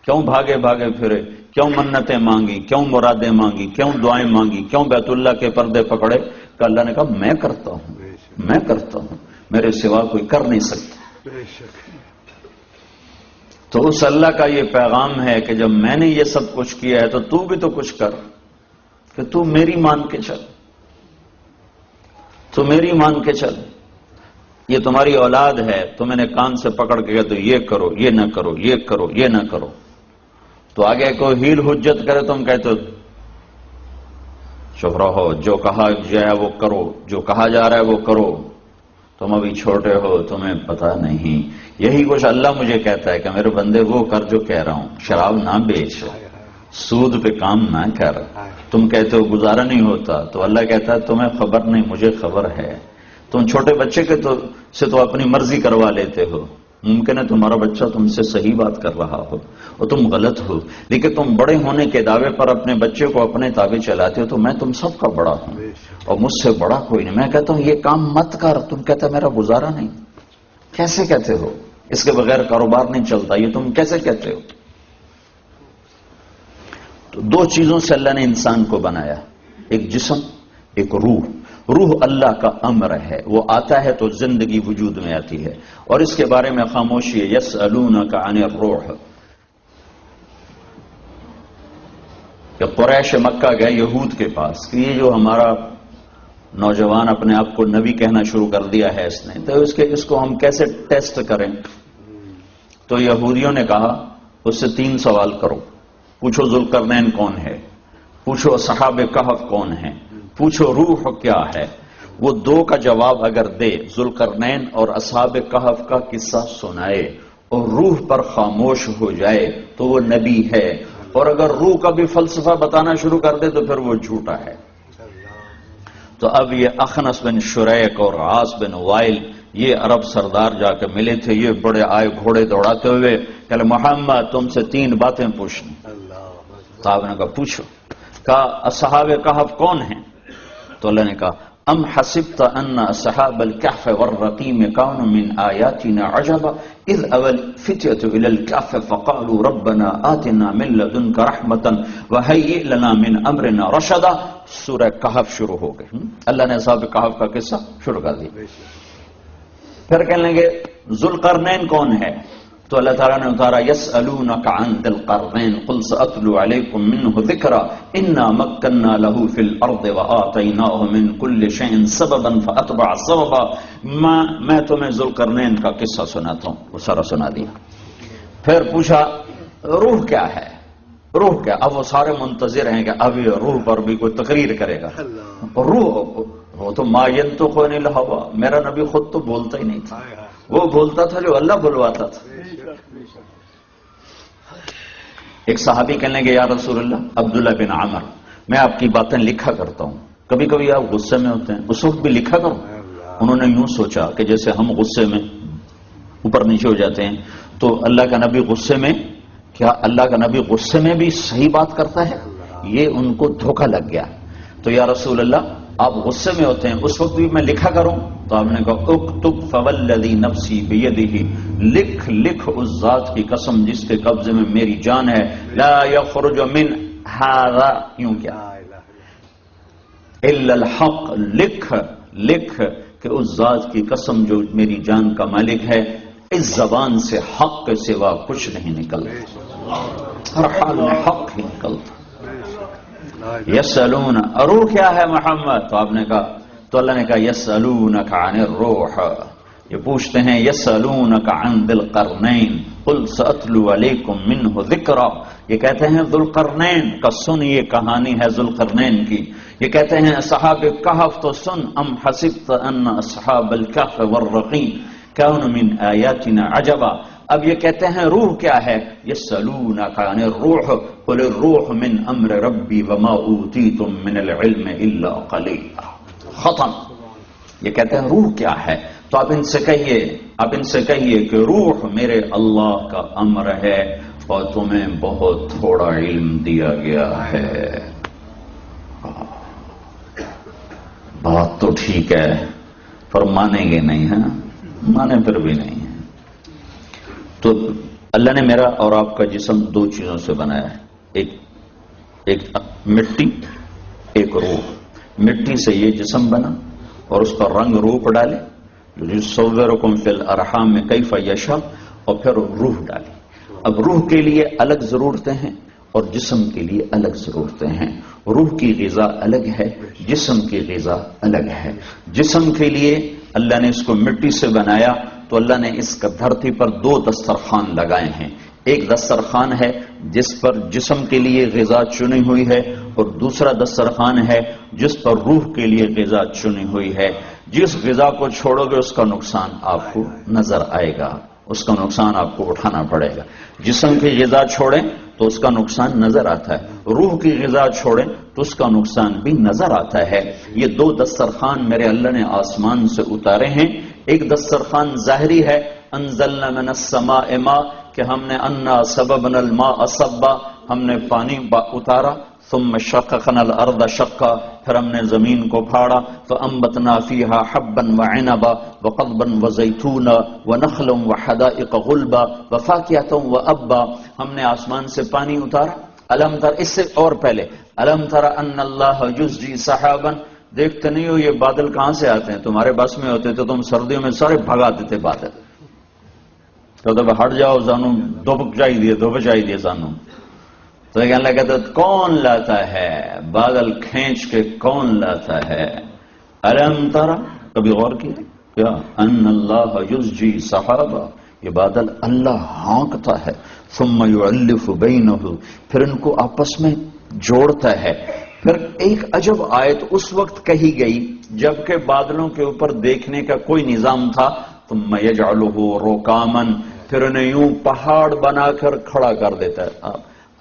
کیوں بھاگے بھاگے پھرے، کیوں منتیں مانگی، کیوں مرادیں مانگی، کیوں دعائیں مانگی، کیوں بیت اللہ کے پردے پکڑے؟ کہ اللہ نے کہا میں کرتا ہوں، میں کرتا ہوں، میرے سوا کوئی کر نہیں سکتا۔ تو اس اللہ کا یہ پیغام ہے کہ جب میں نے یہ سب کچھ کیا ہے تو بھی تو کچھ کر، کہ تو میری مان کے چل، تو میری مان کے چل۔ یہ تمہاری اولاد ہے، تو میں نے کان سے پکڑ کے کہا تو یہ کرو، یہ نہ کرو، یہ کرو، یہ نہ کرو، تو آگے کوئی ہیل حجت کرے تم کہتے ہو چپ رہو، جو کہا جائے وہ کرو، جو کہا جا رہا ہے وہ کرو، تم ابھی چھوٹے ہو، تمہیں پتہ نہیں۔ یہی کچھ اللہ مجھے کہتا ہے کہ میرے بندے وہ کر جو کہہ رہا ہوں، شراب نہ بیچ، سود پہ کام نہ کر۔ تم کہتے ہو گزارا نہیں ہوتا، تو اللہ کہتا ہے تمہیں خبر نہیں، مجھے خبر ہے۔ تم چھوٹے بچے کے سے تو اپنی مرضی کروا لیتے ہو، ممکن ہے تمہارا بچہ تم سے صحیح بات کر رہا ہو اور تم غلط ہو، لیکن تم بڑے ہونے کے دعوے پر اپنے بچے کو اپنے تابع چلاتے ہو، تو میں تم سب کا بڑا ہوں اور مجھ سے بڑا کوئی نہیں۔ میں کہتا ہوں یہ کام مت کر، تم کہتا میرا گزارا نہیں۔ کیسے کہتے ہو؟ اس کے بغیر کاروبار نہیں چلتا، یہ تم کیسے کہتے ہو؟ تو دو چیزوں سے اللہ نے انسان کو بنایا، ایک جسم، ایک روح۔ روح اللہ کا امر ہے، وہ آتا ہے تو زندگی وجود میں آتی ہے، اور اس کے بارے میں خاموشی ہے۔ یسألونک عن الروح، کہ قریش مکہ گئے یہود کے پاس کہ یہ جو ہمارا نوجوان اپنے آپ کو نبی کہنا شروع کر دیا ہے اس نے، تو اس کو ہم کیسے ٹیسٹ کریں؟ تو یہودیوں نے کہا اس سے 3 سوال کرو، پوچھو ذوالقرنین کون ہے، پوچھو اصحاب کہف کون ہیں، پوچھو روح کیا ہے۔ وہ 2 کا جواب اگر دے، ذوالقرنین اور اصحاب کہف کا قصہ سنائے اور روح پر خاموش ہو جائے تو وہ نبی ہے، اور اگر روح کا بھی فلسفہ بتانا شروع کر دے تو پھر وہ جھوٹا ہے۔ تو اب یہ اخنس بن شریق اور عاص بن وائل، یہ عرب سردار جا کے ملے تھے، یہ بڑے آئے گھوڑے دوڑاتے ہوئے کہ محمد تم سے 3 باتیں پوچھنی۔ صاحب نے کہا پوچھو۔ کہا اصحاب کہف کون ہیں؟ تو اللہ نے کہا ام حسبت ان اصحاب الكهف والرقيم كانوا من آياتنا عجبا اذ اول فتية الى الكهف فقالوا ربنا آتنا من لدنك رحمة وهيئ لنا من امرنا رشدا۔ سورہ کہف شروع ہو گئی، اللہ نے اصحاب کہف کا قصہ شروع کر دیا۔ پھر کہنے لگے ذوالقرنین کون ہے؟ تو اللہ تعالیٰ نے اتارا یسألونک عن ذی القرنین قل سأتلو علیکم منہ ذکرا انا مکننا له فی الارض وآتیناہ من کل شیء سببا فاتبع سببا۔ میں تمہیں ذوالقرنین کا قصہ سناتا ہوں، وہ سارا سنا دیا۔ پھر پوچھا روح کیا ہے، روح کیا؟ اب وہ سارے منتظر ہیں کہ اب یہ روح پر بھی کوئی تقریر کرے گا۔ روح وہ تو ما ینطق عن الہوی، میرا نبی خود تو بولتا ہی نہیں تھا، وہ بولتا تھا جو اللہ بلواتا تھا۔ ایک صحابی کہنے لگے یا رسول اللہ، عبداللہ بن عمر، میں آپ کی باتیں لکھا کرتا ہوں، کبھی کبھی آپ غصے میں ہوتے ہیں، اس وقت بھی لکھا کروں۔ انہوں نے یوں سوچا کہ جیسے ہم غصے میں اوپر نیچے ہو جاتے ہیں، تو اللہ کا نبی غصے میں، کیا اللہ کا نبی غصے میں بھی صحیح بات کرتا ہے؟ یہ ان کو دھوکہ لگ گیا۔ تو یا رسول اللہ آپ غصے میں ہوتے ہیں، اس وقت بھی میں لکھا کروں؟ تو آپ نے کہا اکتب فوالذی نفسی بیدہ، لکھ اس ذات کی قسم جس کے قبضے میں میری جان ہے، لا یخرج من ھذا، یوں کیا الا الحق، لکھ کہ اس ذات کی قسم جو میری جان کا مالک ہے، اس زبان سے حق کے سوا کچھ نہیں نکلتا، ہر حال میں حق ہی نکلتا۔ یسألون، روح کیا ہے محمد؟ تو آپ نے کہا، تو اللہ نے کہا یسألونک عن الروح، یہ پوچھتے ہیں یسألونک عن ذی القرنین قل سأتلو علیکم منہ ذکرا، یہ کہتے ہیں ذوالقرنین کا سن، یہ کہانی ہے ذوالقرنین کی۔ یہ کہتے ہیں اصحاب کہف تو سن، ام حسبت ان اصحاب الکہف والرقیم كانوا من آیاتنا عجبا۔ اب یہ کہتے ہیں روح کیا ہے؟ یسألونک عن الروح قل الروح من امر ربی وما اوتیتم من العلم الا قلیلا۔ ختم۔ یہ کہتے ہیں روح کیا ہے؟ تو آپ ان سے کہیے کہ روح میرے اللہ کا امر ہے اور تمہیں بہت تھوڑا علم دیا گیا ہے۔ بات تو ٹھیک ہے، پر مانیں گے نہیں، ہیں مانے پھر بھی نہیں ہے۔ تو اللہ نے میرا اور آپ کا جسم دو چیزوں سے بنایا ہے، ایک مٹی، ایک روح۔ مٹی سے یہ جسم بنا اور اس پر رنگ روپ ڈالے، یصورکم فی الارحام میں کیف یشاء، اور پھر روح ڈالی۔ اب روح کے لیے الگ ضرورتیں ہیں اور جسم کے لیے الگ ضرورتیں ہیں۔ روح کی غذا الگ ہے، جسم کی غذا الگ ہے۔ جسم کے لیے اللہ نے اس کو مٹی سے بنایا تو اللہ نے اس کا دھرتی پر دو دسترخوان لگائے ہیں۔ ایک دسترخوان ہے جس پر جسم کے لیے غذا چنی ہوئی ہے، اور دوسرا دسترخوان ہے جس پر روح کے لیے غذا چنی ہوئی ہے۔ جس غذا کو چھوڑو گے اس کا نقصان آپ کو نظر آئے گا، اس کا نقصان آپ کو اٹھانا پڑے گا۔ جسم کی غذا چھوڑیں تو اس کا نقصان نظر آتا ہے، روح کی غذا چھوڑیں تو اس کا نقصان بھی نظر آتا ہے۔ یہ دو دسترخوان میرے اللہ نے آسمان سے اتارے ہیں۔ ایک دسترخوان ظاہری ہے، انزلنا من السماء ماء، کہ ہم نے انا سببنا الماء صبا، ہم نے پانی اتارا، ثم شققنا الارض شقا، پھر ہم نے زمین کو پھاڑا، فانبتنا فیہا حبا وعنبا وقضبا وزیتونا ونخلا وحدائق غلبا وفاکہۃ وابا۔ ہم نے آسمان سے پانی اتارا۔ الم تر، اس سے اور پہلے، الم تر ان اللہ یزجی سحابا، دیکھتے نہیں ہو یہ بادل کہاں سے آتے ہیں؟ تمہارے بس میں ہوتے تو تم سردیوں میں سارے بھگا دیتے بادل، تو ہٹ جاؤ سانو دھوپ چاہیے سانو۔ تو ایک اللہ کہتا ہے کون لاتا ہے بادل کھینچ کے، کون لاتا ہے؟ الم ترى، کبھی غور کیا کیا؟ ان اللہ یزجی سحابا، یہ بادل اللہ ہانکتا ہے، ثم یعلف بینہ، پھر ان کو آپس میں جوڑتا ہے۔ پھر ایک عجب آیت اس وقت کہی گئی جبکہ بادلوں کے اوپر دیکھنے کا کوئی نظام تھا، ثم یجعلہ رکاما، پھر انہیں یوں پہاڑ بنا کر کھڑا کر دیتا ہے۔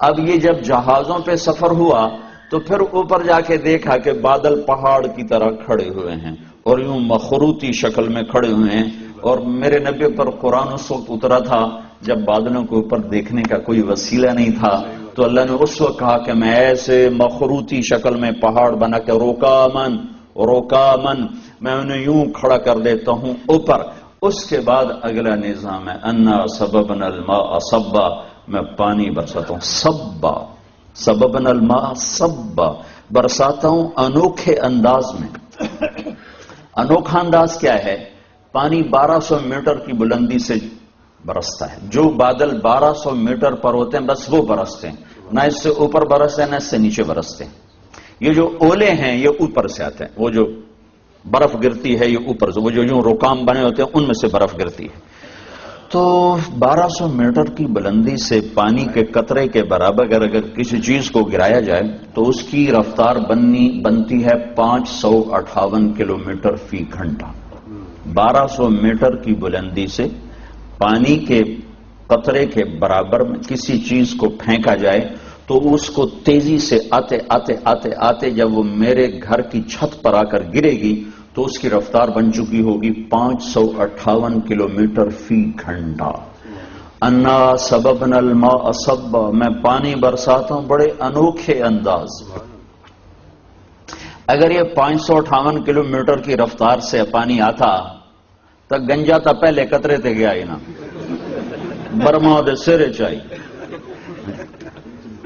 اب یہ جب جہازوں پہ سفر ہوا تو پھر اوپر جا کے دیکھا کہ بادل پہاڑ کی طرح کھڑے ہوئے ہیں اور یوں مخروطی شکل میں کھڑے ہوئے ہیں، اور میرے نبی پر قرآن اس وقت اترا تھا جب بادلوں کے اوپر دیکھنے کا کوئی وسیلہ نہیں تھا، تو اللہ نے اس وقت کہا کہ میں ایسے مخروطی شکل میں پہاڑ بنا کے روکامن میں انہیں یوں کھڑا کر دیتا ہوں اوپر۔ اس کے بعد اگلا نظام ہے انا سببنا الماء صبا، میں پانی برساتا ہوں، سببنا الماء صبا، برساتا ہوں انوکھے انداز میں۔ انوکھا انداز کیا ہے؟ پانی 1200 میٹر کی بلندی سے برستا ہے، جو بادل 1200 میٹر پر ہوتے ہیں بس وہ برستے ہیں، نہ اس سے اوپر برستے ہیں نہ اس سے نیچے برستے ہیں۔ یہ جو اولے ہیں یہ اوپر سے آتے ہیں، وہ جو برف گرتی ہے یہ اوپر سے، وہ جو یوں رکام بنے ہوتے ہیں ان میں سے برف گرتی ہے۔ تو 1200 میٹر کی بلندی سے پانی کے قطرے کے برابر اگر کسی چیز کو گرایا جائے تو اس کی رفتار بنتی ہے 558 کلومیٹر فی گھنٹہ۔ 1200 میٹر کی بلندی سے پانی کے قطرے کے برابر میں کسی چیز کو پھینکا جائے تو اس کو تیزی سے آتے آتے آتے آتے جب وہ میرے گھر کی چھت پر آ کر گرے گی تو اس کی رفتار بن چکی ہوگی 558 کلومیٹر فی گھنٹہ۔ انا سببنا الماء صبا، میں پانی برساتا ہوں بڑے انوکھے انداز۔ اگر یہ 558 کلومیٹر کی رفتار سے پانی آتا تو گنجا تا پہلے قطرے تے گیا ہی نا، برما دے سرے چائی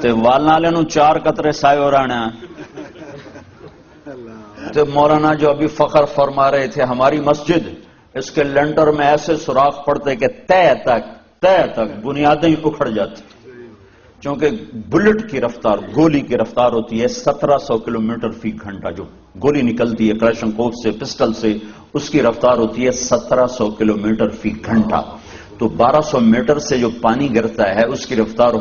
تے والنالے نو 4 قطرے سائے ہو رانا۔ تو مولانا جو ابھی فخر فرما رہے تھے ہماری مسجد، اس کے لنٹر میں ایسے سوراخ پڑتے کہ تہ تک بنیادیں اکھڑ جاتی، چونکہ بلٹ کی رفتار، گولی کی رفتار ہوتی ہے 1700 کلومیٹر فی گھنٹہ، جو گولی نکلتی ہے کلاشنکوف سے، پسٹل سے، اس کی رفتار ہوتی ہے 1700 کلومیٹر فی گھنٹہ۔ تو 1200 میٹر سے جو پانی گرتا ہے اس کی رفتار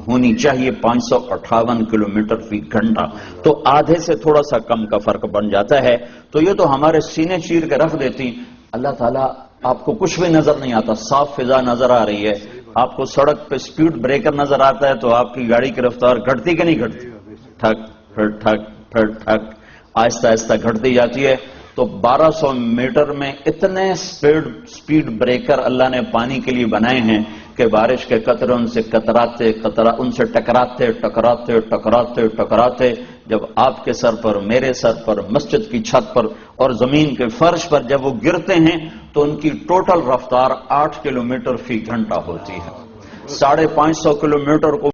ہونی چاہیے 558 کلومیٹر فی گھنٹہ، تو آدھے سے تھوڑا سا کم کا فرق بن جاتا ہے۔ تو یہ تو ہمارے سینے چیر کے رکھ دیتی۔ اللہ تعالیٰ آپ کو کچھ بھی نظر نہیں آتا، صاف فضا نظر آ رہی ہے، آپ کو سڑک پہ سپیڈ بریکر نظر آتا ہے تو آپ کی گاڑی کی رفتار گھٹتی کہ نہیں گھٹتی؟ ٹھک پھر ٹھک پھر ٹھک، آہستہ آہستہ گھٹتی جاتی ہے۔ تو 1200 میٹر میں اتنے سپیڈ بریکر اللہ نے پانی کے لیے بنائے ہیں کہ بارش کے قطرے ان سے ان سے ٹکراتے جب آپ کے سر پر، میرے سر پر، مسجد کی چھت پر اور زمین کے فرش پر جب وہ گرتے ہیں تو ان کی ٹوٹل رفتار 8 کلومیٹر فی گھنٹہ ہوتی ہے۔ 550 کلومیٹر کو